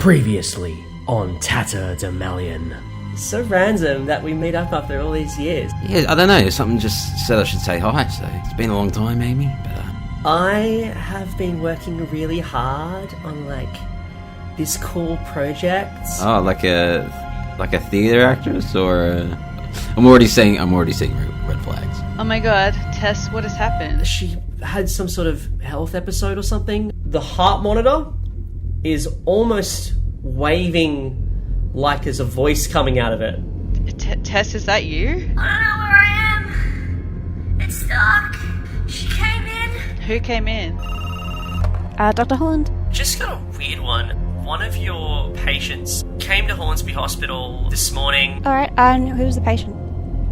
Previously on Tatterdemalion. So random that we meet up after all these years. Yeah, I don't know. Something just said I should say hi, so it's been a long time, Amy. But I have been working really hard on this cool project. Oh, like a theater actress, or I'm already seeing red flags. Oh my god, Tess, what has happened? She had some sort of health episode or something. The heart monitor is almost waving like there's a voice coming out of it. Tess, is that you? I don't know where I am. It's dark. She came in. Who came in? Dr. Holland. Just got a weird one. One of your patients came to Hornsby Hospital this morning. Alright, and who was the patient?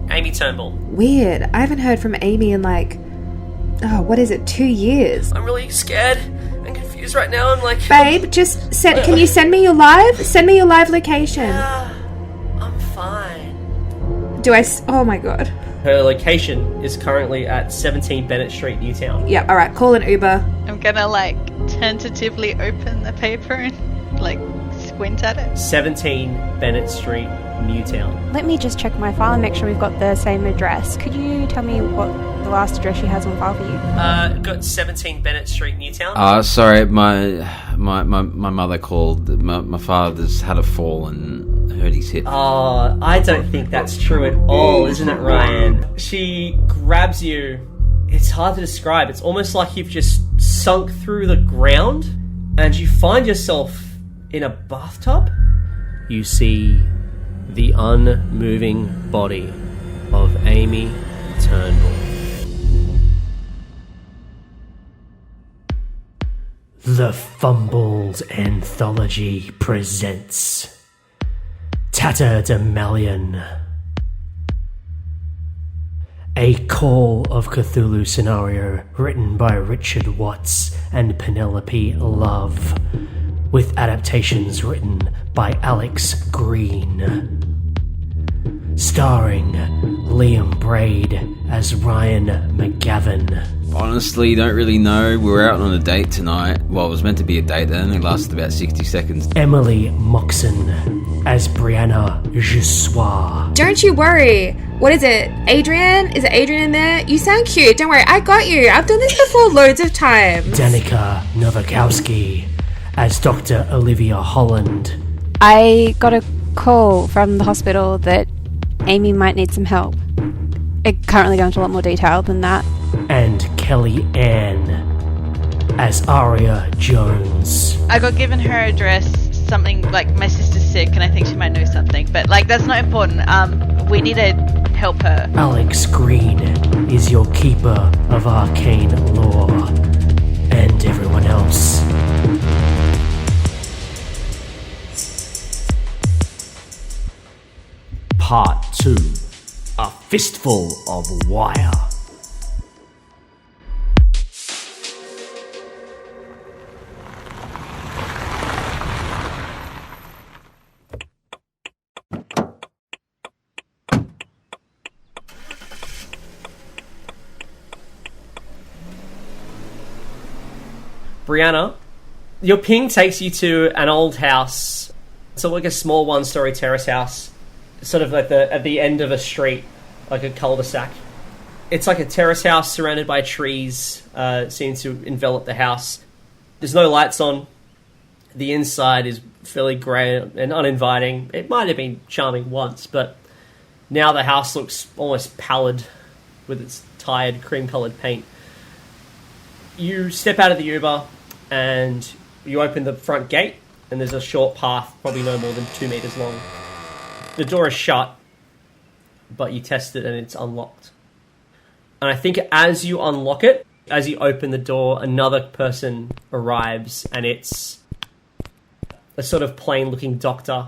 Amy Turnbull. Weird. I haven't heard from Amy in 2 years. I'm really scared and confused right now. I'm Babe, can you send me your live location? Yeah, I'm fine. Oh my god. Her location is currently at 17 Bennett Street, Newtown. Yeah, alright, call an Uber. I'm gonna tentatively open the paper and squint at it. 17 Bennett Street, Newtown. Let me just check my file and make sure we've got the same address. Could you tell me what the last address she has on file for you? Got 17 Bennett Street, Newtown. Sorry, my mother called. My father's had a fall and hurt his hip. Oh, I don't think that's true at all, isn't it, Ryan? She grabs you. It's hard to describe. It's almost like you've just sunk through the ground and you find yourself in a bathtub. You see the unmoving body of Amy Turnbull. The Fumbles Anthology presents Tatterdemalion, a Call of Cthulhu scenario written by Richard Watts and Penelope Love, with adaptations written by Alex Green. Starring Liam Braid as Ryan McGavin. Honestly, don't really know. We were out on a date tonight. Well, it was meant to be a date that only lasted about 60 seconds. Emily Moxon as Brianna Jusuair. Don't you worry. What is it? Adrian? Is it Adrian in there? You sound cute. Don't worry, I got you. I've done this before loads of times. Danica Nowakowski as Dr. Olivia Holland. I got a call from the hospital that Amy might need some help. I can't really go into a lot more detail than that. And Kelly Ann as Aria Jones. I got given her address, something like my sister's sick and I think she might know something, but that's not important. We need to help her. Alex Green is your keeper of arcane lore, and everyone else. Part 2, A Fistful of Wire. Brianna, your ping takes you to an old house. It's a small one-story terrace house, sort of at the end of a street, like a cul-de-sac. It's like a terrace house surrounded by trees, seems to envelop the house. There's no lights on. The inside is fairly grey and uninviting. It might have been charming once, but now the house looks almost pallid with its tired cream-coloured paint. You step out of the Uber and you open the front gate, and there's a short path, probably no more than 2 meters long. The door is shut, but you test it and it's unlocked. And I think as you unlock it, as you open the door, another person arrives, and it's a sort of plain-looking doctor.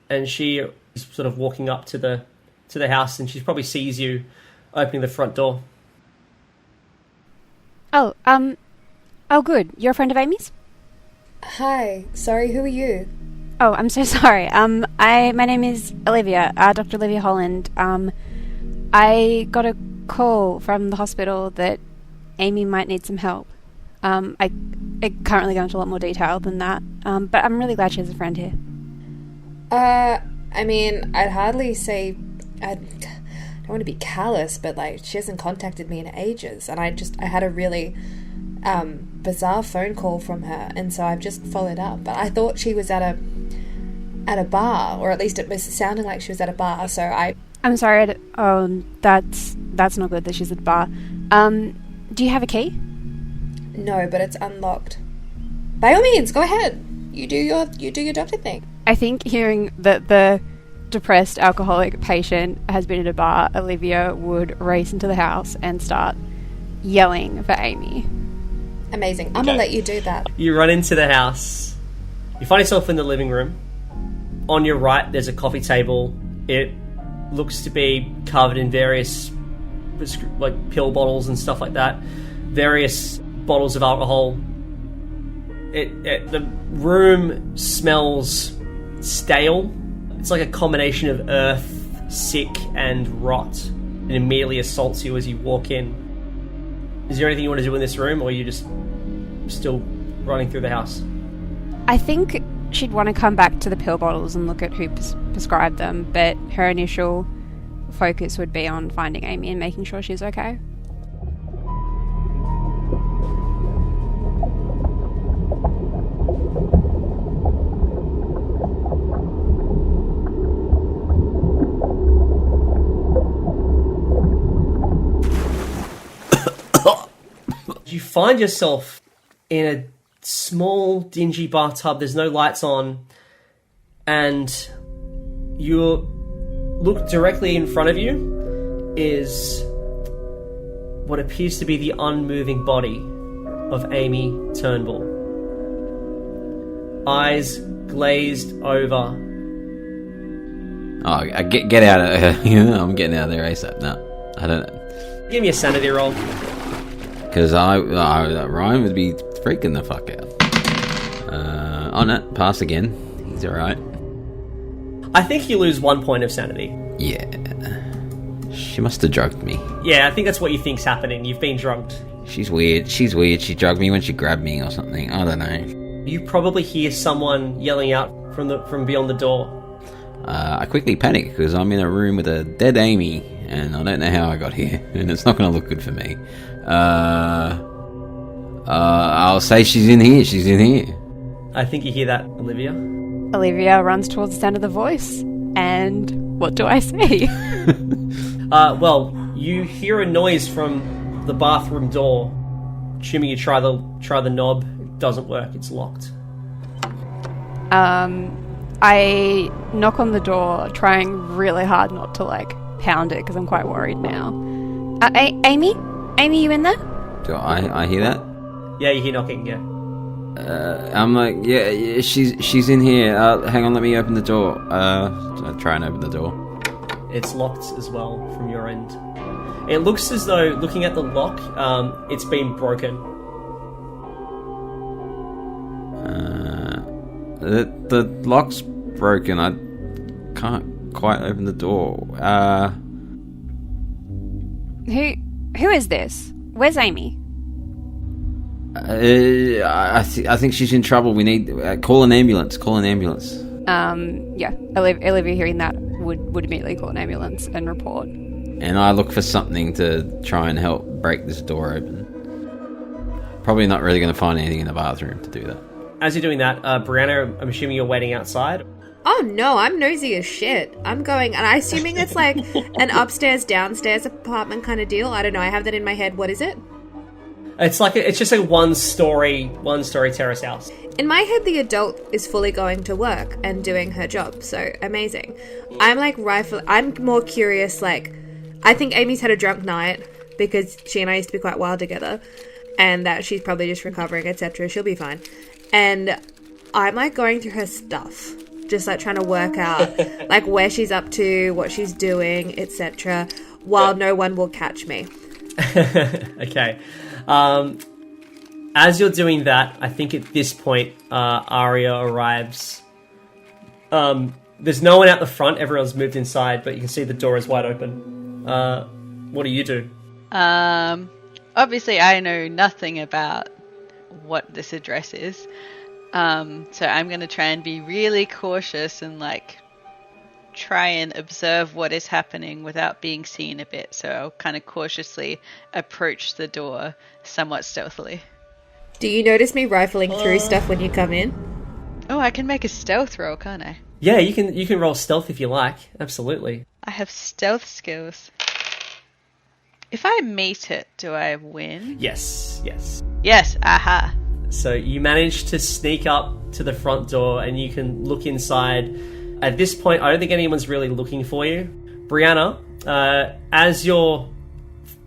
And she is sort of walking up to the house, and she probably sees you opening the front door. Oh, good. You're a friend of Amy's? Hi. Sorry, who are you? Oh, I'm so sorry. My name is Olivia, Dr. Olivia Holland. I got a call from the hospital that Amy might need some help. I currently go into a lot more detail than that. But I'm really glad she has a friend here. I mean, I'd hardly say... I don't want to be callous, but, like, she hasn't contacted me in ages. And I had a really bizarre phone call from her, and so I've just followed up. But I thought she was at a bar, or at least it was sounding like she was at a bar, so I'm sorry, that's not good that she's at the bar. Do you have a key? No, but it's unlocked. By all means, go ahead. You do your doctor thing. I think hearing that the depressed alcoholic patient has been at a bar, Olivia would race into the house and start yelling for Amy. Amazing. I'm gonna let you do that. You run into the house. You find yourself in the living room. On your right, there's a coffee table. It looks to be covered in various, like, pill bottles and stuff like that. Various bottles of alcohol. The room smells stale. It's like a combination of earth, sick, and rot. It immediately assaults you as you walk in. Is there anything you want to do in this room, or are you just still running through the house? I think she'd want to come back to the pill bottles and look at who prescribed them, but her initial focus would be on finding Amy and making sure she's okay. You find yourself in a small, dingy bathtub. There's no lights on, and you look directly in front of you is what appears to be the unmoving body of Amy Turnbull. Eyes glazed over. Oh, get out of here. I'm getting out of there ASAP. No, I don't know. Give me a sanity roll. Because Ryan would be freaking the fuck out. On it, pass again. He's alright. I think you lose 1 point of sanity. Yeah. She must have drugged me. Yeah, I think that's what you think's happening. You've been drugged. She's weird. She drugged me when she grabbed me or something. I don't know. You probably hear someone yelling out from beyond the door. I quickly panic because I'm in a room with a dead Amy, and I don't know how I got here, and it's not going to look good for me. I'll say she's in here. She's in here. I think you hear that, Olivia. Olivia runs towards the sound of the voice, and what do I say? Well, you hear a noise from the bathroom door. Assuming you try the knob, it doesn't work. It's locked. I knock on the door, trying really hard not to, like, pound it, because I'm quite worried now. Amy? Amy, you in there? Do I hear that? Yeah, you hear knocking, yeah. I'm like, yeah, she's in here. Hang on, let me open the door. I try and open the door. It's locked as well from your end. It looks as though, looking at the lock, it's been broken. The lock's broken. I can't quite open the door. Who is this? Where's Amy? I think she's in trouble. We need call an ambulance. Call an ambulance. Yeah. Olivia hearing that would immediately call an ambulance and report. And I look for something to try and help break this door open. Probably not really going to find anything in the bathroom to do that. As you're doing that, Brianna, I'm assuming you're waiting outside. Oh no, I'm nosy as shit. I'm going, and I'm assuming it's like an upstairs, downstairs apartment kind of deal. I don't know. I have that in my head. What is it? It's just a one story terrace house. In my head, the adult is fully going to work and doing her job. So amazing. I'm more curious. Like, I think Amy's had a drunk night because she and I used to be quite wild together, and that she's probably just recovering, etc. She'll be fine. And I'm like going through her stuff, just like trying to work out like where she's up to, what she's doing, etc. While no one will catch me. Okay. As you're doing that, I think at this point, Aria arrives. There's no one out the front. Everyone's moved inside, but you can see the door is wide open. What do you do? Obviously, I know nothing about what this address is. So I'm going to try and be really cautious and like try and observe what is happening without being seen a bit. So I'll kind of cautiously approach the door somewhat stealthily. Do you notice me rifling through stuff when you come in? Oh, I can make a stealth roll, can't I? Yeah, you can roll stealth if you like. Absolutely. I have stealth skills. If I meet it, do I win? Yes. Yes, aha. So you manage to sneak up to the front door and you can look inside. At this point, I don't think anyone's really looking for you. Brianna, as you're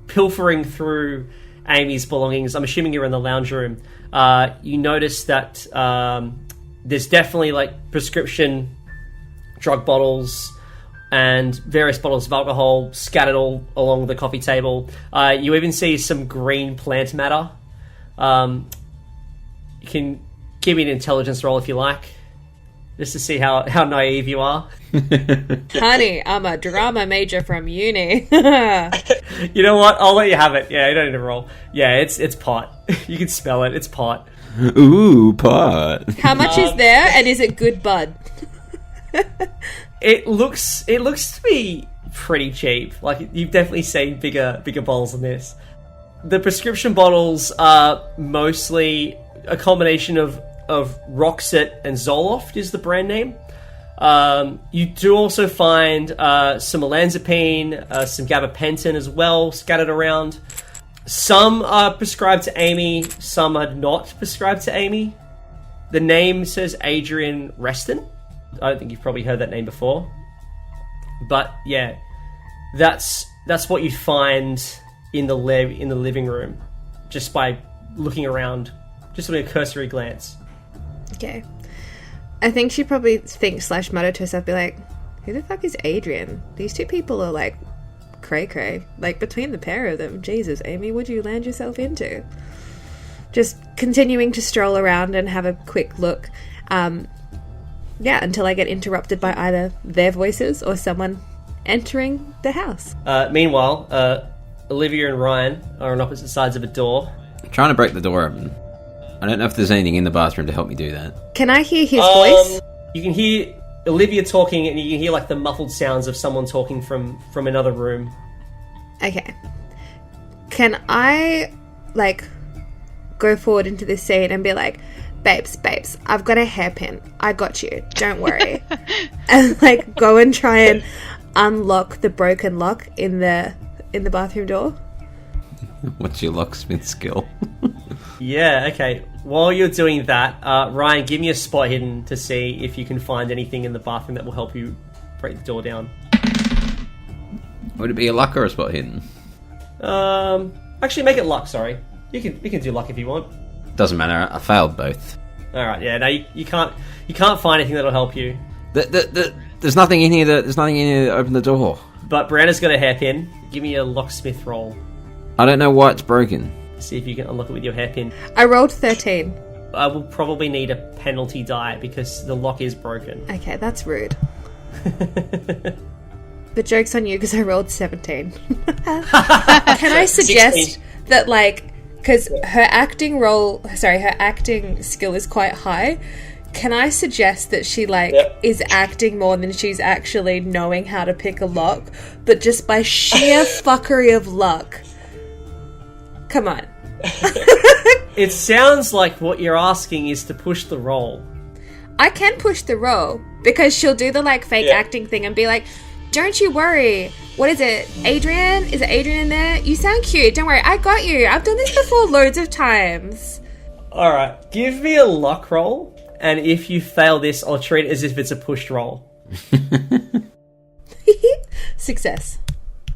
pilfering through Amy's belongings, I'm assuming you're in the lounge room, you notice that there's definitely like prescription drug bottles and various bottles of alcohol scattered all along the coffee table. You even see some green plant matter. You can give me an intelligence roll if you like, just to see how naive you are. Honey, I'm a drama major from uni. You know what? I'll let you have it. Yeah, you don't need to roll. Yeah, it's pot. You can smell it. It's pot. Ooh, pot. How much is there, and is it good bud? It looks to be pretty cheap. Like, you've definitely seen bigger bottles than this. The prescription bottles are mostly a combination of Roxette and Zoloft is the brand name. You do also find some olanzapine, some gabapentin as well scattered around. Some are prescribed to Amy, some are not prescribed to Amy. The name says Adrian Reston. I don't think you've probably heard that name before. But yeah, that's what you find in the living room, just by looking around, just with a cursory glance. Okay. I think she probably thinks / mutter to herself, be like, who the fuck is Adrian? These two people are like cray-cray. Like, between the pair of them, Jesus, Amy, would you land yourself into? Just continuing to stroll around and have a quick look. Until I get interrupted by either their voices or someone entering the house. Meanwhile, Olivia and Ryan are on opposite sides of a door. I'm trying to break the door open. I don't know if there's anything in the bathroom to help me do that. Can I hear his voice? You can hear Olivia talking, and you can hear like the muffled sounds of someone talking from another room. Okay. Can I, like, go forward into this scene and be like, babes, I've got a hairpin. I got you. Don't worry. And, like, go and try and unlock the broken lock in the bathroom door. What's your locksmith skill? Yeah, okay. While you're doing that, Ryan, give me a spot hidden to see if you can find anything in the bathroom that will help you break the door down. Would it be a luck or a spot hidden? Actually, make it luck. Sorry, you can do luck if you want. Doesn't matter. I failed both. All right. Yeah. No, you can't find anything that'll help you. There's nothing in here. There's nothing in here to open the door. But Brianna's got a hairpin. Give me a locksmith roll. I don't know why it's broken. See if you can unlock it with your hairpin. I rolled 13. I will probably need a penalty die because the lock is broken. Okay, that's rude. The joke's on you because I rolled 17. Can I suggest 16. that, like, because her acting skill is quite high, can I suggest that she, like, is acting more than she's actually knowing how to pick a lock, but just by sheer fuckery of luck? Come on. It sounds like what you're asking is to push the roll. I can push the roll because she'll do the, like, fake acting thing and be like, don't you worry. What is it? Adrian? Is it Adrian in there? You sound cute. Don't worry. I got you. I've done this before loads of times. All right. Give me a luck roll. And if you fail this, I'll treat it as if it's a pushed roll. Success.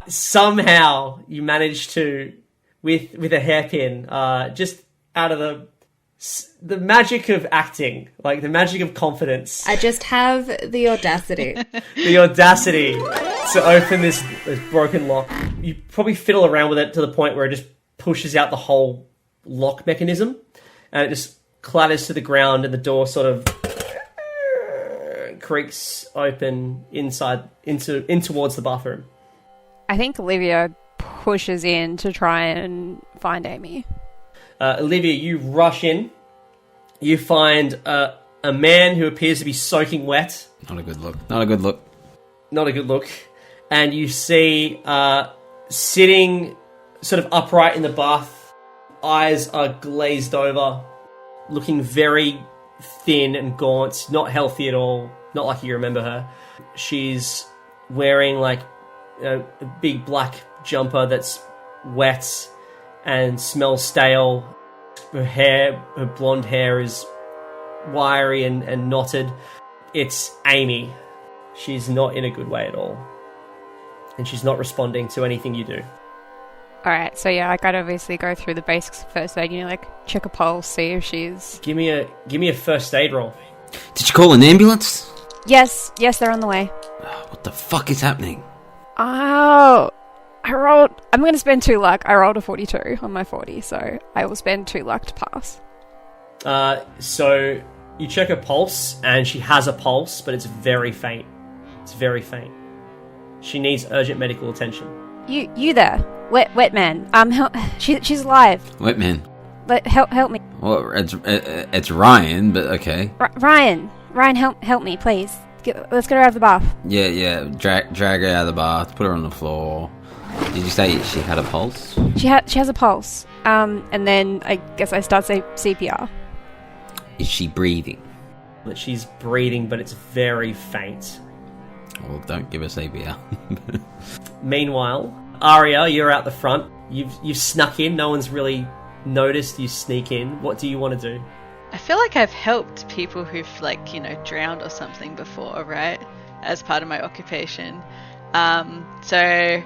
Somehow you manage to, with a hairpin, just out of the magic of acting, like the magic of confidence. I just have the audacity. The audacity to open this broken lock. You probably fiddle around with it to the point where it just pushes out the whole lock mechanism, and it just clatters to the ground, and the door sort of creaks open in towards the bathroom. I think Olivia pushes in to try and find Amy. Olivia, you rush in. You find a man who appears to be soaking wet. Not a good look. Not a good look. Not a good look. And you see sitting sort of upright in the bath, eyes are glazed over, looking very thin and gaunt, not healthy at all, not like you remember her. She's wearing like a big black jumper that's wet and smells stale. Her blonde hair is wiry and knotted. It's Amy. She's not in a good way at all. And she's not responding to anything you do. Alright, so yeah, I'd obviously go through the basics of first aid, like check a pulse, see if she's... Give me a first aid roll. Did you call an ambulance? Yes, they're on the way. What the fuck is happening? Oh, I'm going to spend 2 luck. I rolled a 42 on my 40, so I will spend 2 luck to pass. So you check her pulse, and she has a pulse, but it's very faint. It's very faint. She needs urgent medical attention. You there, wet man. She's alive. Wet man. Help me. Well, it's Ryan, but okay. Ryan, help me, please. Let's get her out of the bath. Yeah. Drag her out of the bath. Put her on the floor. Did you say she had a pulse? She has a pulse. And then I guess I start CPR. Is she breathing? That she's breathing, but it's very faint. Well, don't give us CPR. Meanwhile, Aria, you're out the front. You've snuck in. No one's really noticed you sneak in. What do you want to do? I feel like I've helped people who've drowned or something before, right? As part of my occupation. So,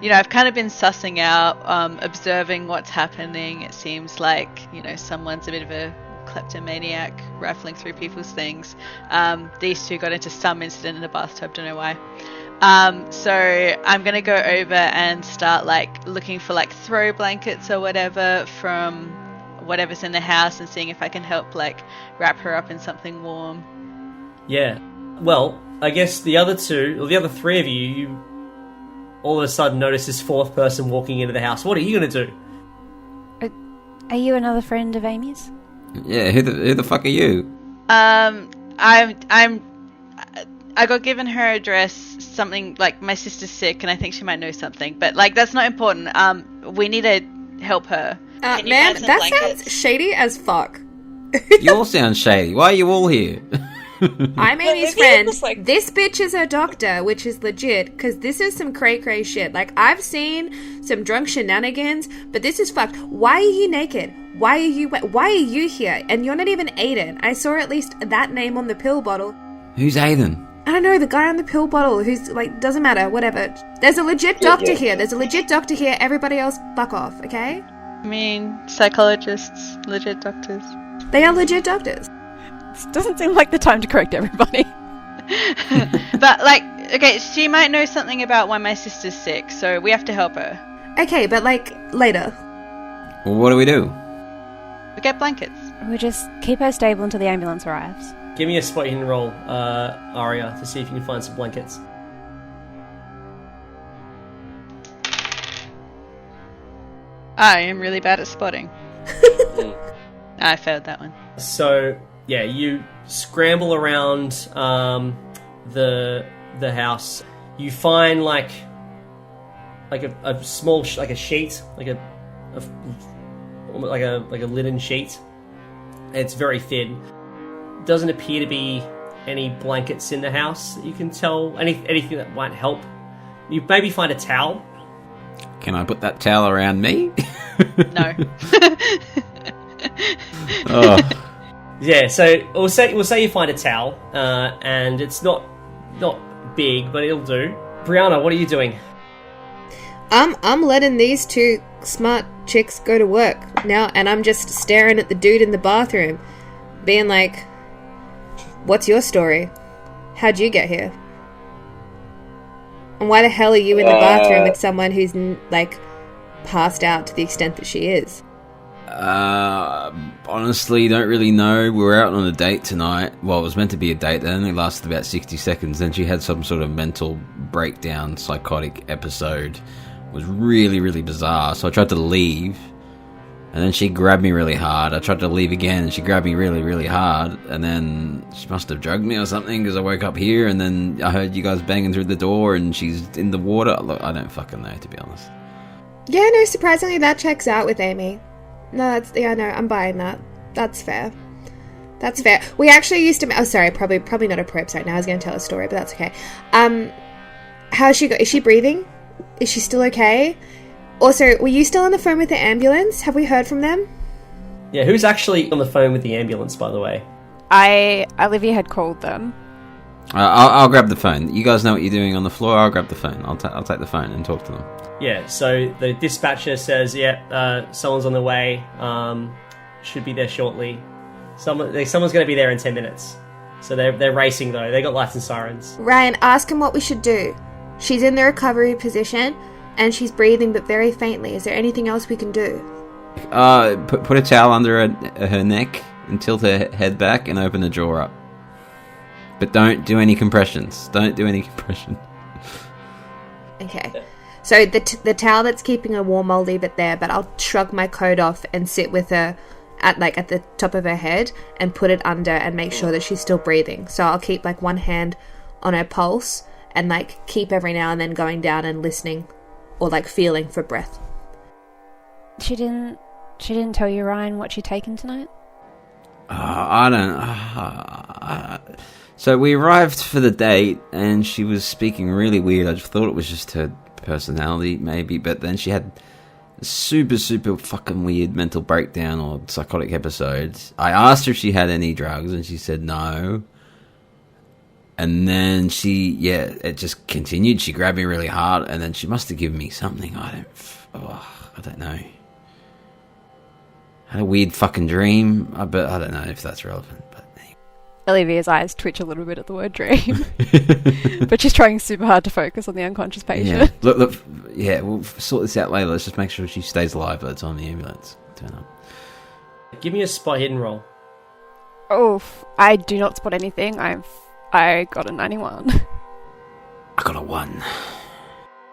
I've kind of been sussing out, observing what's happening. It seems like, someone's a bit of a kleptomaniac rifling through people's things. These two got into some incident in the bathtub, don't know why. So I'm going to go over and start looking for throw blankets or whatever from whatever's in the house and seeing if I can help wrap her up in something warm. Yeah. Well, I guess the other 3 of you all of a sudden notice this 4th person walking into the house. What are you going to do? Are you another friend of Amy's? Yeah, who the fuck are you? I got given her address, something my sister's sick and I think she might know something, but that's not important. We need to help her. Man, that sounds shady as fuck. You all sound shady. Why are you all here? I'm Amy's friend. This bitch is a doctor, which is legit, because this is some cray-cray shit. I've seen some drunk shenanigans, but this is fucked. Why are you naked? Why are you here? And you're not even Aiden. I saw at least that name on the pill bottle. Who's Aiden? I don't know, the guy on the pill bottle who's, doesn't matter, whatever. There's a legit doctor here. There's a legit doctor here. Everybody else, fuck off, okay? I mean, psychologists, legit doctors. They are legit doctors. This doesn't seem like the time to correct everybody. But, okay, she might know something about why my sister's sick, so we have to help her. Okay, but, later. Well, what do we do? We get blankets. We just keep her stable until the ambulance arrives. Give me a spot hidden roll, Aria, to see if you can find some blankets. I am really bad at spotting. I failed that one. So, yeah, you scramble around the house. You find a small a sheet, like a linen sheet. It's very thin. Doesn't appear to be any blankets in the house that you can tell. Anything that might help. You maybe find a towel. Can I put that towel around me? No. Oh. Yeah, so we'll say you find a towel, and it's not big, but it'll do. Brianna, what are you doing? I'm letting these 2 smart chicks go to work now, and I'm just staring at the dude in the bathroom, being like, "What's your story? How'd you get here? And why the hell are you in the bathroom with someone who's passed out to the extent that she is?" Honestly, don't really know. We were out on a date tonight. Well, it was meant to be a date. That only lasted about 60 seconds. Then she had some sort of mental breakdown, psychotic episode. It was really, really bizarre. So I tried to leave. And then she grabbed me really hard. I tried to leave again, and she grabbed me really, really hard. And then she must have drugged me or something, because I woke up here, and then I heard you guys banging through the door, and she's in the water. Look, I don't fucking know, to be honest. Yeah, no, surprisingly, that checks out with Amy. No, I'm buying that. That's fair. That's fair. We actually used to... Oh, sorry, probably not appropriate right now. I was going to tell a story, but that's okay. How's she... Is she breathing? Is she still okay? Also, were you still on the phone with the ambulance? Have we heard from them? Yeah, who's actually on the phone with the ambulance, by the way? Olivia had called them. I'll grab the phone. You guys know what you're doing on the floor. I'll grab the phone. I'll take the phone and talk to them. Yeah, so the dispatcher says, someone's on the way. Should be there shortly. Someone's going to be there in 10 minutes. So they're racing, though. They got lights and sirens. Ryan, ask him what we should do. She's in the recovery position, and she's breathing but very faintly. Is there anything else we can do? Put a towel under her neck and tilt her head back and open the jaw up. But don't do any compressions. Okay. So the towel that's keeping her warm, I'll leave it there, but I'll shrug my coat off and sit with her at the top of her head and put it under and make sure that she's still breathing. So I'll keep one hand on her pulse and keep every now and then going down and listening or feeling for breath. She didn't tell you, Ryan, what she'd taken tonight? I don't... So we arrived for the date and she was speaking really weird. I just thought it was just her personality, maybe, but then she had a super, super fucking weird mental breakdown or psychotic episodes. I asked her if she had any drugs and she said no. And then it just continued. She grabbed me really hard and then she must have given me something. I don't know. I had a weird fucking dream, but I don't know if that's relevant. But anyway. Olivia's eyes twitch a little bit at the word dream. But she's trying super hard to focus on the unconscious patient. Yeah. Look, we'll sort this out later. Let's just make sure she stays alive by the time the ambulance turn up. Give me a spot hidden roll. Oh, I do not spot anything. I got a 91. I got a 1.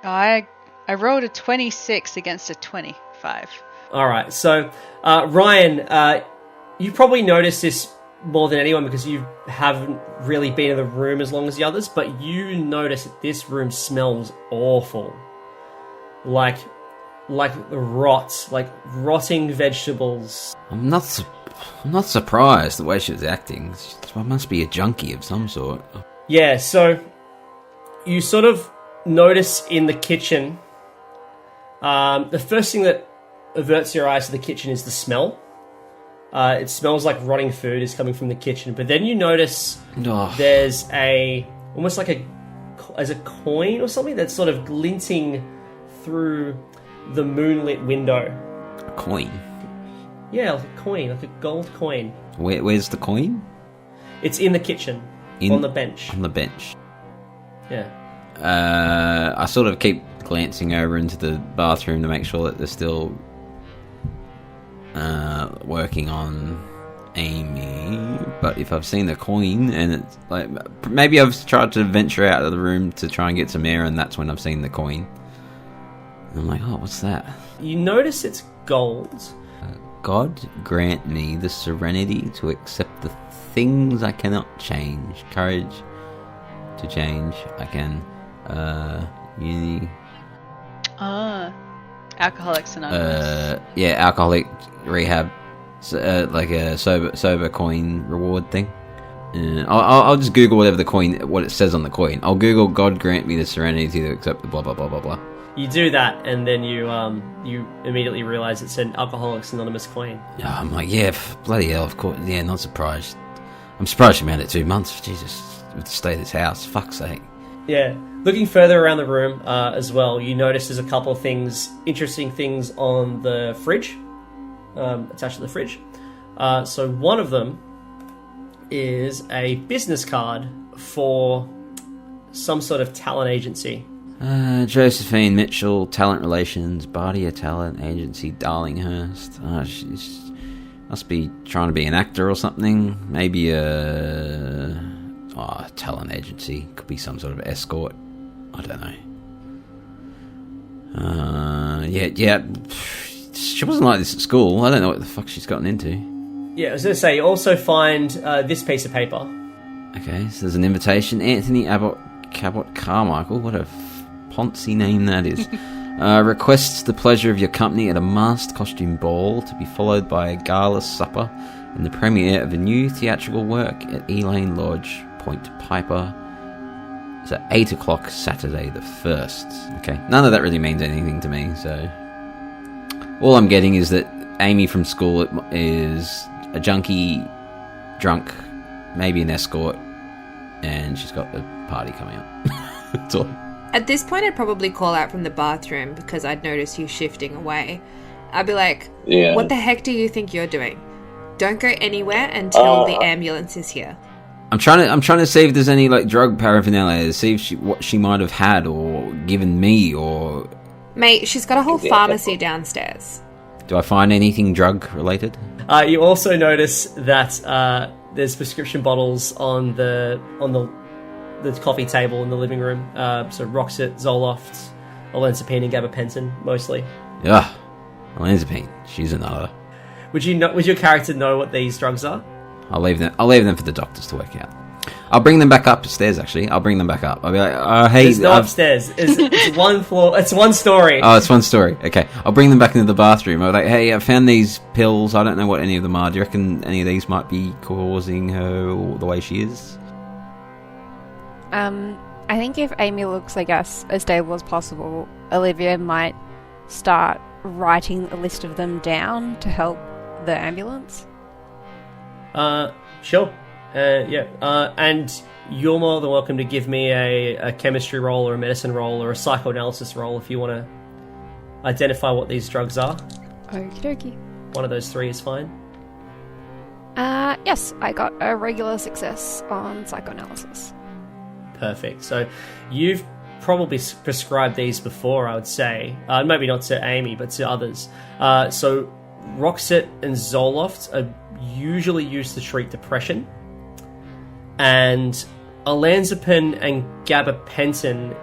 I rolled a 26 against a 25. Alright, so Ryan, you probably noticed this more than anyone because you haven't really been in the room as long as the others, but you notice that this room smells awful. Like rotting vegetables. I'm not surprised the way she was acting. She must be a junkie of some sort. Yeah, so you sort of notice in the kitchen, the first thing that averts your eyes to the kitchen is the smell. It smells like rotting food is coming from the kitchen, but then you notice there's almost like a coin or something that's sort of glinting through the moonlit window. A coin? Yeah, like a coin, like a gold coin. Where's the coin? It's in the kitchen, on the bench. On the bench. Yeah. I sort of keep glancing over into the bathroom to make sure that they're still working on Amy, but if I've seen the coin and it's maybe I've tried to venture out of the room to try and get some air and that's when I've seen the coin. And I'm like, oh, what's that? You notice it's gold. God grant me the serenity to accept the things I cannot change. Courage to change. I can. Unity. Alcoholics Anonymous. Yeah, alcoholic rehab. Like a sober coin reward thing. I'll just Google what it says on the coin. I'll Google God grant me the serenity to accept the blah blah blah blah blah. You do that, and then you immediately realise it's an Alcoholics Anonymous coin. Yeah, I'm like, yeah, bloody hell, of course. Yeah, not surprised. I'm surprised she made it 2 months. Jesus, with the state of this house, fuck's sake. Yeah, looking further around the room as well, you notice there's a couple of interesting things on the fridge, attached to the fridge. So one of them is a business card for some sort of talent agency. Josephine Mitchell, Talent Relations, Bardia Talent Agency, Darlinghurst. She must be trying to be an actor or something. Maybe a talent agency. Could be some sort of escort. I don't know. Yeah. She wasn't like this at school. I don't know what the fuck she's gotten into. Yeah, I was going to say, you also find this piece of paper. Okay, so there's an invitation. Anthony Abbott Cabot Carmichael. What a poncy name that is. Requests the pleasure of your company at a masked costume ball to be followed by a gala supper and the premiere of a new theatrical work at Elaine Lodge, Point Piper. It's at 8 o'clock Saturday the 1st. Okay, none of that really means anything to me, so... All I'm getting is that Amy from school is a junkie, drunk, maybe an escort, and she's got the party coming up. That's all. At this point, I'd probably call out from the bathroom because I'd notice you shifting away. I'd be like, what the heck do you think you're doing? Don't go anywhere until the ambulance is here. I'm trying to see if there's any like drug paraphernalia, see if what she might have had or given me or... Mate, she's got a whole pharmacy downstairs. Do I find anything drug related? You also notice that there's prescription bottles on the coffee table in the living room. So Roxette, Zoloft, olanzapine, and gabapentin mostly. Yeah, olanzapine. She's another. Would your character know what these drugs are? I'll leave them for the doctors to work out. I'll bring them back upstairs. Actually, I'll bring them back up. I'll be like, hey, it's not upstairs. It's one floor. It's one story. Oh, it's one story. Okay, I'll bring them back into the bathroom. I'll be like, hey, I found these pills. I don't know what any of them are. Do you reckon any of these might be causing her the way she is? I think if Amy looks, I guess, as stable as possible, Olivia might start writing a list of them down to help the ambulance. Sure. And you're more than welcome to give me a chemistry roll or a medicine roll or a psychoanalysis roll if you want to identify what these drugs are. Okie dokie. One of those three is fine. Yes, I got a regular success on psychoanalysis. Perfect. So you've probably prescribed these before, I would say. Maybe not to Amy, but to others. So Roxette and Zoloft are usually used to treat depression. And olanzapine and gabapentin,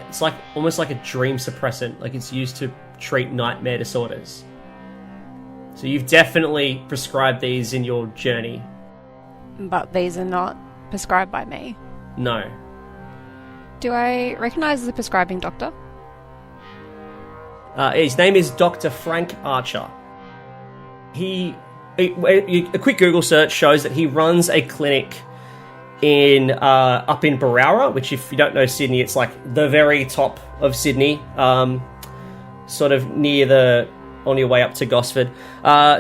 it's like almost like a dream suppressant. Like it's used to treat nightmare disorders. So you've definitely prescribed these in your journey. But these are not prescribed by me. No. Do I recognise the prescribing doctor? His name is Dr. Frank Archer. A quick Google search shows that he runs a clinic up in Barara, which, if you don't know Sydney, it's like the very top of Sydney, sort of on your way up to Gosford.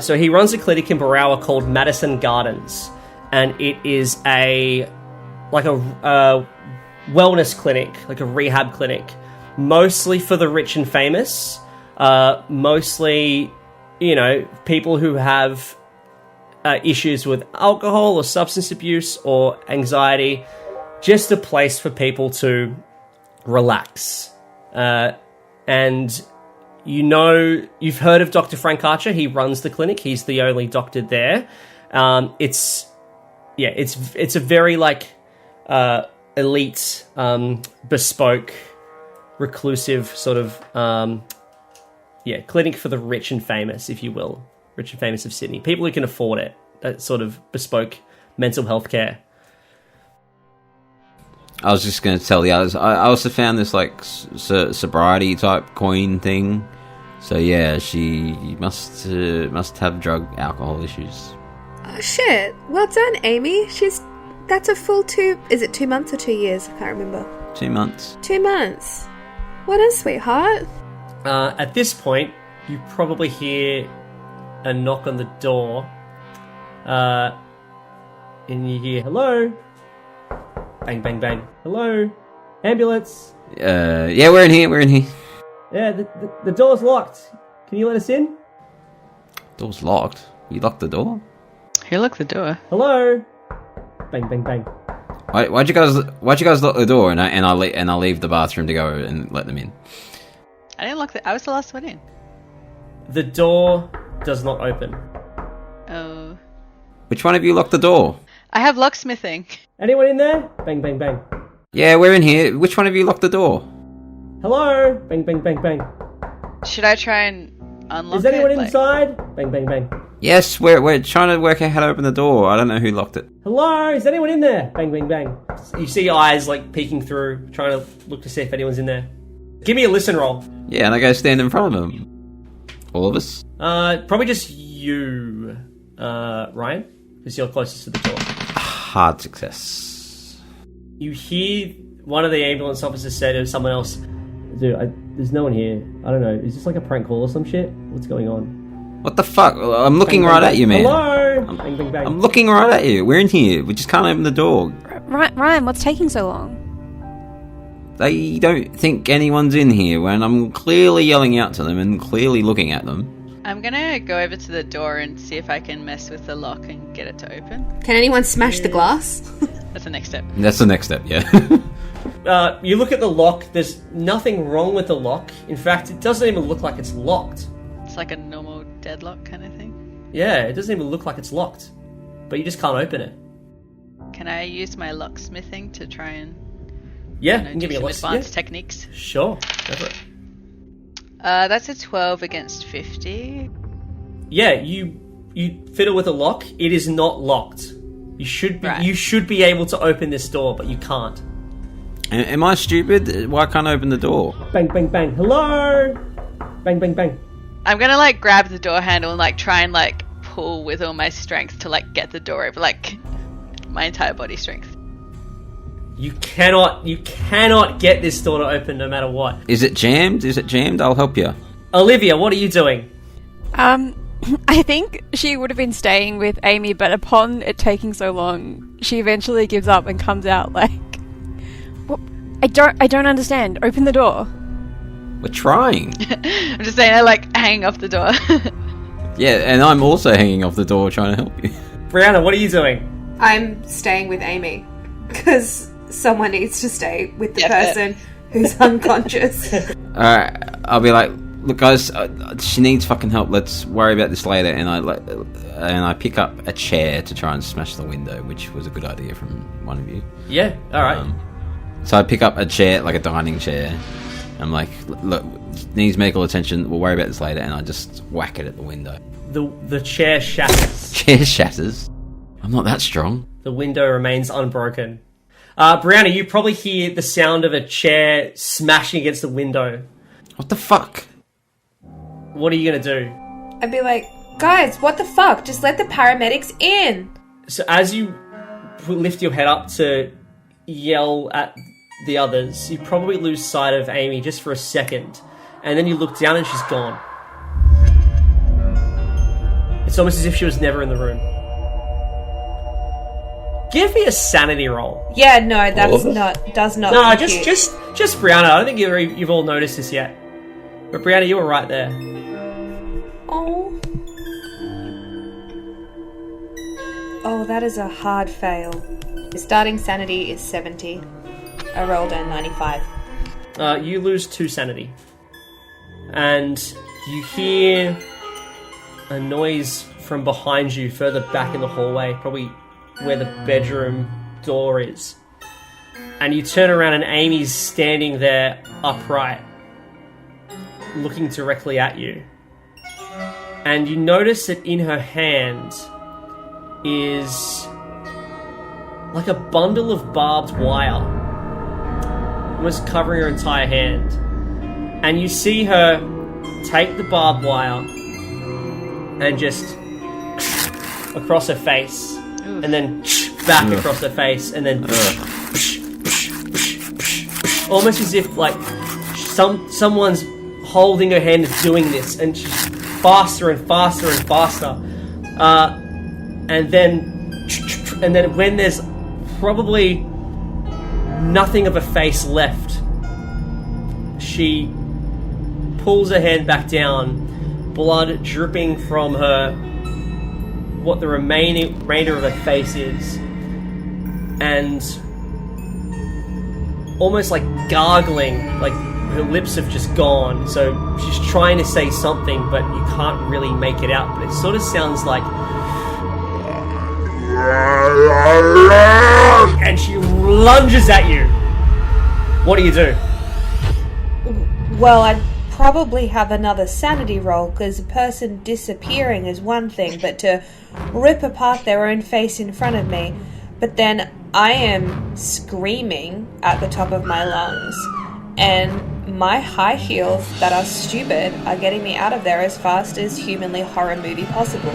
So he runs a clinic in Barara called Madison Gardens, and it is a wellness clinic, like a rehab clinic, mostly for the rich and famous, mostly, people who have issues with alcohol or substance abuse or anxiety, just a place for people to relax. And you've heard of Dr. Frank Archer. He runs the clinic. He's the only doctor there. It's a very elite, bespoke, reclusive sort of clinic for the rich and famous, if you will. Rich and famous of Sydney. People who can afford it. That sort of bespoke mental health care. I was just going to tell the others. I also found this sobriety type coin thing. So yeah, she must have drug alcohol issues. Oh shit! Well done, Amy. That's a full 2. Is it 2 months or 2 years? I can't remember. 2 months. 2 months. What a sweetheart. At this point, you probably hear a knock on the door, and you hear, hello? Bang, bang, bang. Hello? Ambulance? Yeah, we're in here. Yeah, the door's locked. Can you let us in? Door's locked? You locked the door? Who locked the door? Hello? Bang, bang, bang. Why'd you guys lock the door and I'll leave the bathroom to go and let them in? I didn't lock I was the last one in. The door does not open. Oh. Which one of you locked the door? I have locksmithing. Anyone in there? Bang, bang, bang. Yeah, we're in here. Which one of you locked the door? Hello? Bang, bang, bang, bang. Should I try and unlock Is anyone it? inside? Bang, bang, bang. Yes, we're trying to work out how to open the door. I don't know who locked it. Hello? Is anyone in there? Bang, bang, bang. You see eyes, like, peeking through, trying to look to see if anyone's in there. Give me a listen roll. Yeah, and I go stand in front of them. All of us? Probably just you, Ryan, because you're closest to the door. Hard success. You hear one of the ambulance officers say to someone else, "Dude, there's no one here. I don't know. Is this like a prank call or some shit? What's going on?" What the fuck? I'm looking Bang, right bang, at you, man. Hello? Bang, bang, bang. I'm looking right at you. We're in here. We just can't open the door. Ryan, what's taking so long? They don't think anyone's in here when I'm clearly yelling out to them and clearly looking at them. I'm gonna go over to the door and see if I can mess with the lock and get it to open. Can anyone smash the glass? That's the next step. That's the next step, yeah. You look at the lock. There's nothing wrong with the lock. In fact, it doesn't even look like it's locked. It's like a normal deadlock kind of thing. Yeah, it doesn't even look like it's locked. But you just can't open it. Can I use my locksmithing to try and Yeah, you know, you can give do me a some look. advanced Yeah. techniques? Sure, go for it. That's a 12 against 50. Yeah, you fiddle with a lock. It is not locked. You should be Right. you should be able to open this door, but you can't. Am I stupid? Why can't I open the door? Bang, bang, bang. Hello. Bang, bang, bang. I'm gonna like grab the door handle and like try and like pull with all my strength to like get the door open, like my entire body strength. You cannot get this door to open no matter what. Is it jammed? I'll help you. Olivia, what are you doing? I think she would have been staying with Amy, but upon it taking so long, she eventually gives up and comes out like, "What? I don't understand. Open the door." We're trying. I'm just saying, I like hang off the door. Yeah, and I'm also hanging off the door trying to help you. Brianna, what are you doing? I'm staying with Amy because someone needs to stay with the Yeah, person who's unconscious. Alright, I'll be like, look guys, she needs fucking help. Let's worry about this later. And I pick up a chair to try and smash the window, which was a good idea from one of you. Yeah, alright. So I pick up a chair, like a dining chair. I'm like, look, needs medical attention. We'll worry about this later. And I just whack it at the window. The chair shatters. Chair shatters. I'm not that strong. The window remains unbroken. Brianna, you probably hear the sound of a chair smashing against the window. What the fuck? What are you going to do? I'd be like, guys, what the fuck? Just let the paramedics in. So as you lift your head up to yell at the others, you probably lose sight of Amy just for a second. And then you look down and she's gone. It's almost as if she was never in the room. Give me a sanity roll. Yeah, no, does not. No, compute. just Brianna. I don't think you've all noticed this yet. But Brianna, you were right there. Oh, that is a hard fail. The starting sanity is 70. I rolled a 95. You lose 2 sanity. And you hear a noise from behind you, further back in the hallway, probably where the bedroom door is. And you turn around and Amy's standing there upright, looking directly at you. And you notice that in her hand is like a bundle of barbed wire, almost covering her entire hand. And you see her take the barbed wire and just across her face, and then back across her face, and then almost as if like someone's holding her hand and doing this, and she's faster and faster and faster. And then when there's probably nothing of a face left, she pulls her hand back down, blood dripping from her, what the remainder of her face is, and almost like gargling, like her lips have just gone, so she's trying to say something, but you can't really make it out, but it sort of sounds like... And she lunges at you. What do you do? Well, I'd probably have another sanity roll, because a person disappearing is one thing, but to rip apart their own face in front of me, but then I am screaming at the top of my lungs, and my high heels that are stupid are getting me out of there as fast as humanly horror movie possible.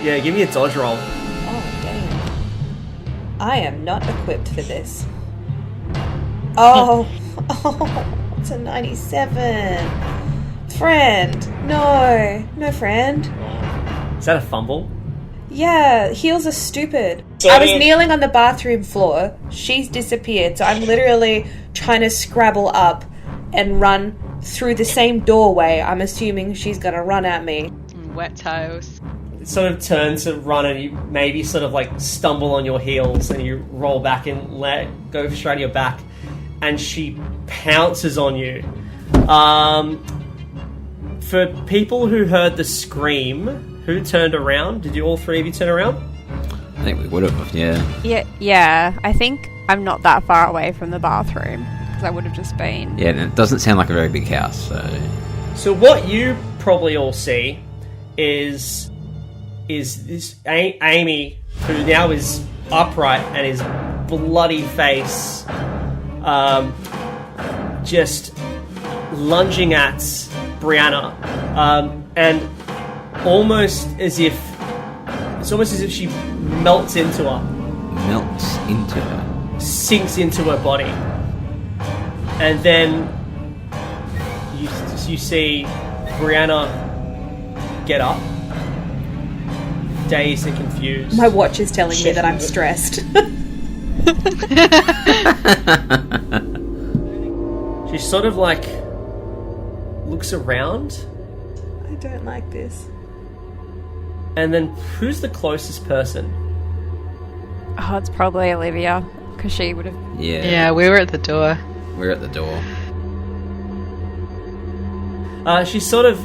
Yeah, give me a dodge roll. Oh, damn. I am not equipped for this. Oh, it's a 97. Friend. No friend. Is that a fumble? Yeah, heels are stupid. I was kneeling on the bathroom floor. She's disappeared, so I'm literally trying to scrabble up and run through the same doorway. I'm assuming she's going to run at me. Wet toes. It sort of turns to run and you maybe sort of like stumble on your heels and you roll back and let go straight to your back. And she pounces on you. For people who heard the scream, who turned around? Did you all three of you turn around? I think we would have, yeah. Yeah, I think I'm not that far away from the bathroom, because I would have just been... Yeah, and it doesn't sound like a very big house, so... So what you probably all see is this Amy, who now is upright and his bloody face just lunging at Brianna, and almost as if she melts into her. Melts into her. Sinks into her body. And then you see Brianna get up, dazed and confused. My watch is telling me that I'm stressed. She sort of like looks around. I don't like this. And then who's the closest person? Oh, it's probably Olivia, because she would have... Yeah, we were at the door. We're at the door. She sort of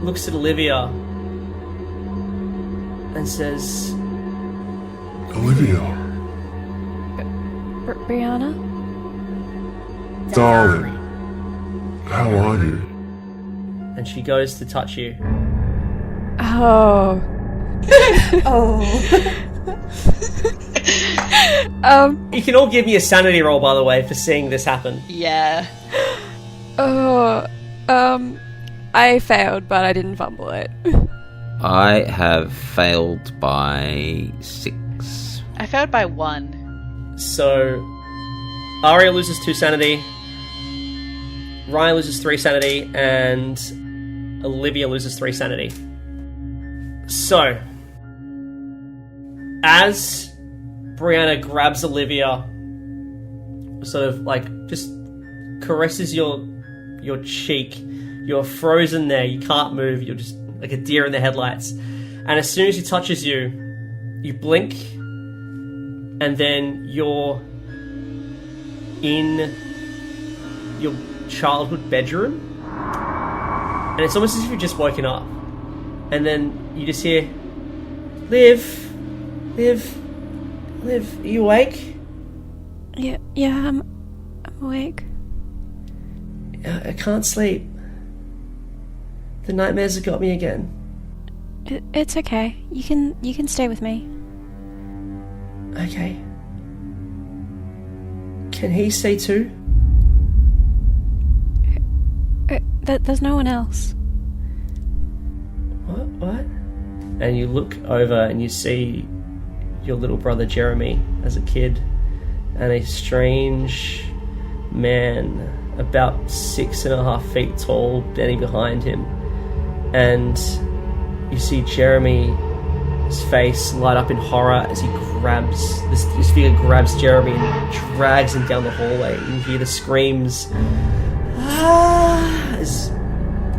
looks at Olivia and says, Olivia. Brianna? Darling. How are you? and she goes to touch you. Oh. You can all give me a sanity roll, by the way, for seeing this happen. Yeah. I failed, but I didn't fumble it. I have failed by 6. I failed by 1. So, Aria loses 2 sanity, Ryan loses 3 sanity, and Olivia loses 3 sanity. So, as Brianna grabs Olivia, sort of like just caresses your cheek, you're frozen there, you can't move, you're just like a deer in the headlights. And as soon as she touches you, you blink, and then you're in your childhood bedroom. And it's almost as if you've just woken up. And then you just hear, Liv, are you awake? Yeah, I'm awake. I can't sleep. The nightmares have got me again. It's okay. You can stay with me. Okay. Can he stay too? There's no one else. What? And you look over and you see your little brother Jeremy as a kid, and a strange man about 6.5 feet tall standing behind him. And you see Jeremy's face light up in horror as he grabs this figure grabs Jeremy and drags him down the hallway. You hear the screams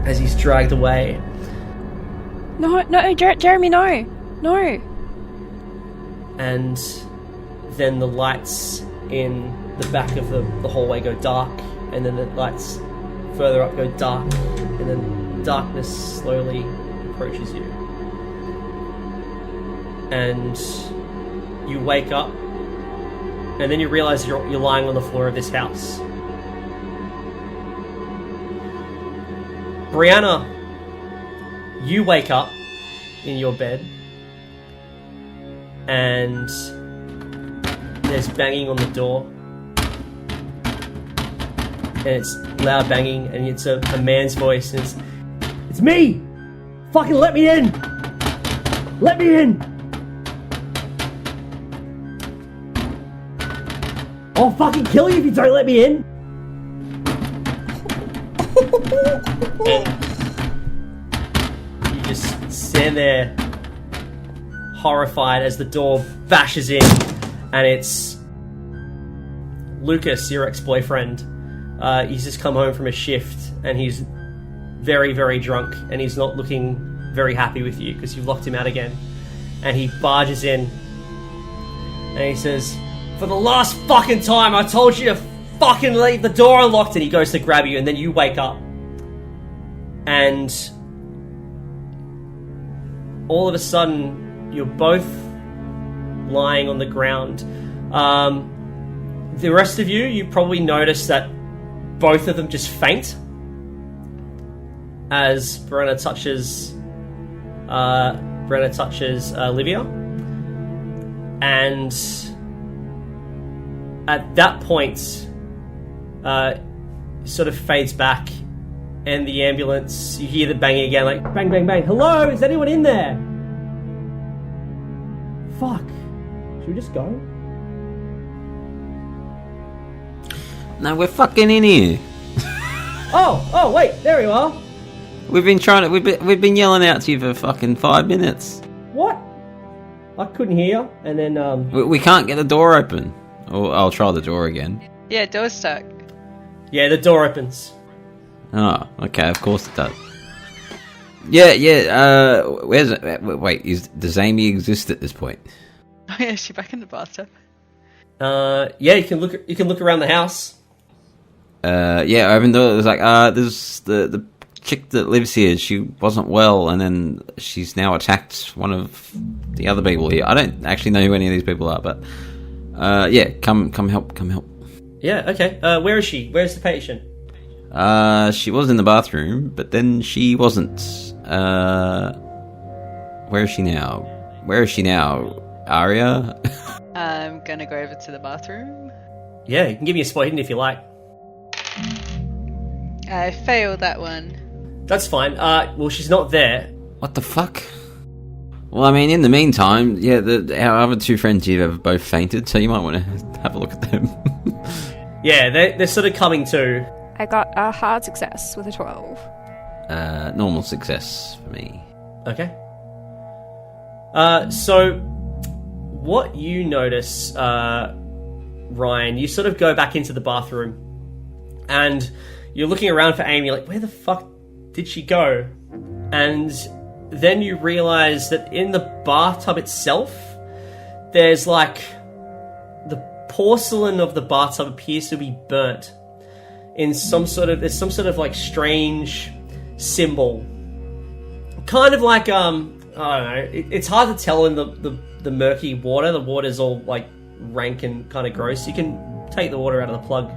as he's dragged away. No, Jeremy, no. And then the lights in the back of the hallway go dark, and then the lights further up go dark, and then darkness slowly approaches you. And you wake up, and then you realise you're lying on the floor of this house. Brianna, you wake up in your bed and there's banging on the door. And it's loud banging and it's a man's voice and it's me! Fucking let me in! Let me in! I'll fucking kill you if you don't let me in! You just stand there horrified as the door bashes in and it's Lucas, your ex-boyfriend. He's just come home from a shift and he's very, very drunk and he's not looking very happy with you because you've locked him out again. And he barges in and he says, "For the last fucking time, I told you to fucking leave the door unlocked." And he goes to grab you and then you wake up. And all of a sudden, you're both lying on the ground. The rest of you probably notice that both of them just faint as Brianna touches Olivia. And at that point, sort of fades back, and the ambulance, you hear the banging again, like bang, bang, bang. Hello, is anyone in there? Fuck. Should we just go? No, we're fucking in here. Oh, wait, there you are. We've been yelling out to you for fucking 5 minutes. What? I couldn't hear, and then We can't get the door open. Oh, I'll try the door again. Yeah, door's stuck. Yeah, the door opens. Oh, okay, of course it does. Yeah, where's it? Wait, does Amy exist at this point? Oh yeah, is she back in the bathtub? Yeah, you can look around the house. Yeah, I opened the door. It was like, there's the chick that lives here. She wasn't well, and then she's now attacked one of the other people here. I don't actually know who any of these people are, but yeah, come help. Yeah, okay. Where is she? Where's the patient? She was in the bathroom, but then she wasn't. Where is she now? Aria? I'm gonna go over to the bathroom. Yeah, you can give me a spot hidden if you like. I failed that one. That's fine. Well, she's not there. What the fuck? Well, I mean, in the meantime, yeah, our other two friends here have both fainted, so you might want to have a look at them. Yeah, they're sort of coming to. I got a hard success with a 12. Normal success for me. Okay. So what you notice, Ryan, you sort of go back into the bathroom and you're looking around for Amy, like, where the fuck did she go? And then you realize that in the bathtub itself, there's like the porcelain of the bathtub appears to be burnt in there's some sort of like strange symbol, kind of like I don't know. It's hard to tell in the murky water. The water's all like rank and kind of gross. You can take the water out of the plug.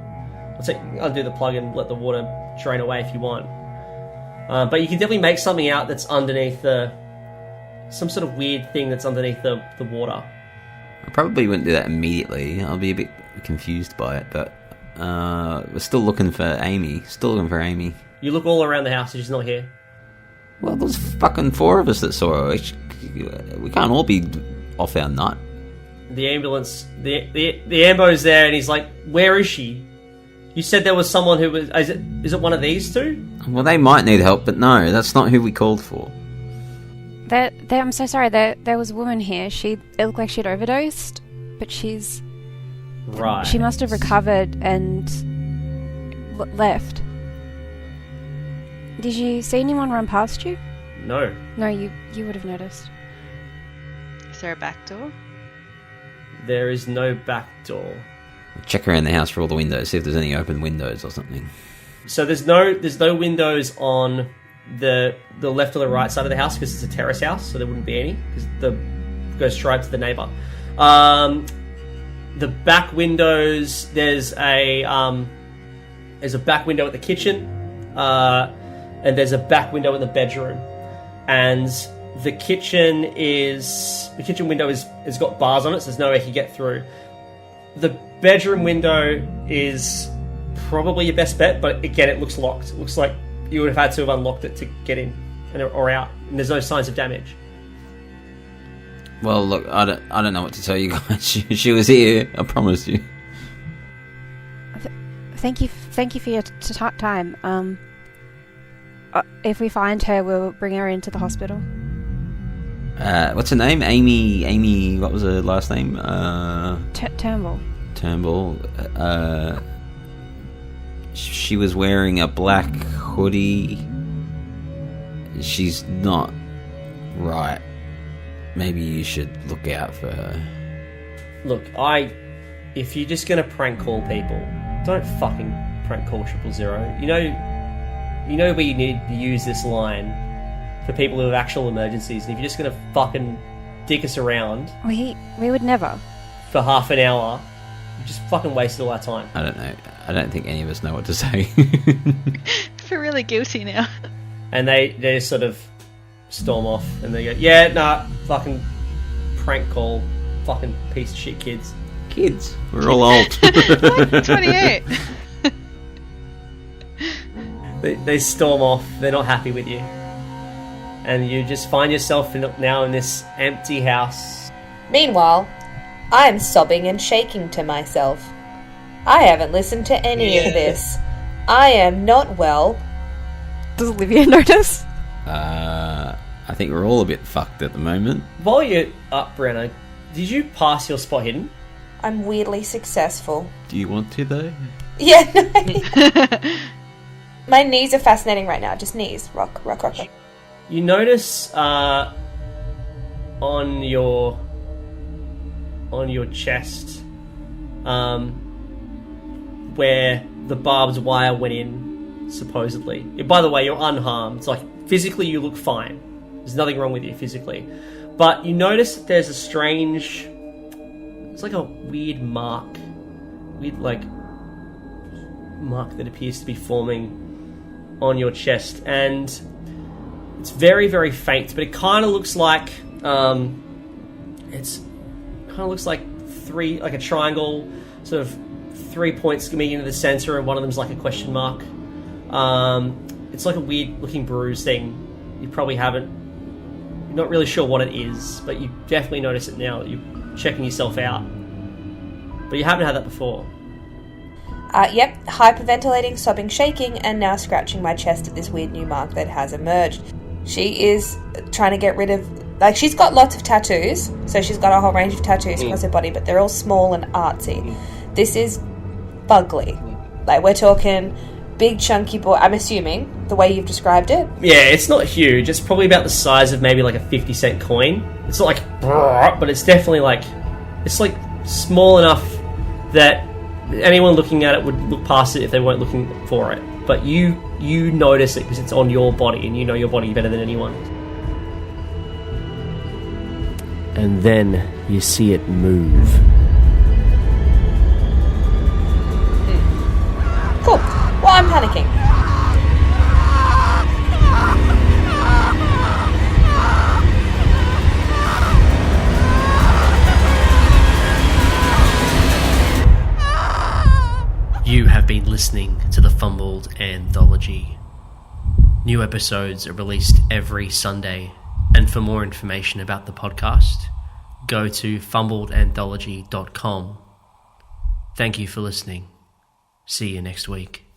Undo the plug and let the water drain away if you want. But you can definitely make something out that's underneath some sort of weird thing that's underneath the water. I probably wouldn't do that immediately. I'll be a bit confused by it, but we're still looking for Amy. You look all around the house, she's not here. Well, there's fucking 4 of us that saw her. We can't all be off our nut. The ambulance, the ambo's there, and he's like, "Where is she? You said there was someone who was. Is it one of these two?" Well, they might need help, but no, that's not who we called for. I'm so sorry. There was a woman here. It looked like she'd overdosed, but she's... Right. She must have recovered and left. Did you see anyone run past you? No. No, you would have noticed. Is there a back door? There is no back door. Check around the house for all the windows, see if there's any open windows or something. So there's no windows on the left or the right side of the house because it's a terrace house, so there wouldn't be any because it goes straight to the neighbour. The back windows, there's a back window at the kitchen. and there's a back window in the bedroom, and the kitchen window has got bars on it, so there's no way you can get through. The bedroom window is probably your best bet, but again, it looks locked. It looks like you would have had to have unlocked it to get in or out, and there's no signs of damage. Well, look, I don't know what to tell you guys. She was here, I promise you. Thank you for your time. If we find her, we'll bring her into the hospital. What's her name? Amy, what was her last name? Turnbull. She was wearing a black hoodie. She's not right. Maybe you should look out for her. Look, if you're just gonna prank call people, don't fucking prank call 000. You know where you need to use this line for people who have actual emergencies, and if you're just gonna fucking dick us around, we would never. For half an hour, you just fucking wasted all our time. I don't know. I don't think any of us know what to say. I feel really guilty now. And they just sort of storm off, and they go, yeah, nah, fucking prank call, fucking piece of shit kids. Kids? We're all old. 28. They storm off, they're not happy with you. And you just find yourself now in this empty house. Meanwhile, I'm sobbing and shaking to myself. I haven't listened to any of this. I am not well. Does Olivia notice? I think we're all a bit fucked at the moment. While you're up, Brianna, did you pass your spot hidden? I'm weirdly successful. Do you want to, though? Yeah. My knees are fascinating right now. Just knees. Rock. You notice on your chest where the barbed wire went in, supposedly. By the way, you're unharmed. It's like, physically you look fine. There's nothing wrong with you physically. But you notice that there's a strange... It's like a weird mark. Mark that appears to be forming on your chest. And it's very, very faint, but it kind of looks like... a triangle, sort of 3 points coming into the center, and one of them's like a question mark. It's like a weird looking bruise thing. You're not really sure what it is, but you definitely notice it now that you're checking yourself out. But you haven't had that before. Yep, hyperventilating, sobbing, shaking, and now scratching my chest at this weird new mark that has emerged. She is trying to get rid of... she's got lots of tattoos, so she's got a whole range of tattoos across her body, but they're all small and artsy. This is fugly. We're talking big, chunky boy. I'm assuming, the way you've described it. Yeah, it's not huge. It's probably about the size of maybe like a 50-cent coin. It's not like... But it's definitely it's small enough that anyone looking at it would look past it if they weren't looking for it. But you notice it because it's on your body, and you know your body better than anyone. And then you see it move. Cool. Well, I'm panicking. You have been listening to the Fumbled Anthology. New episodes are released every Sunday, and for more information about the podcast, go to fumbledanthology.com. Thank you for listening. See you next week.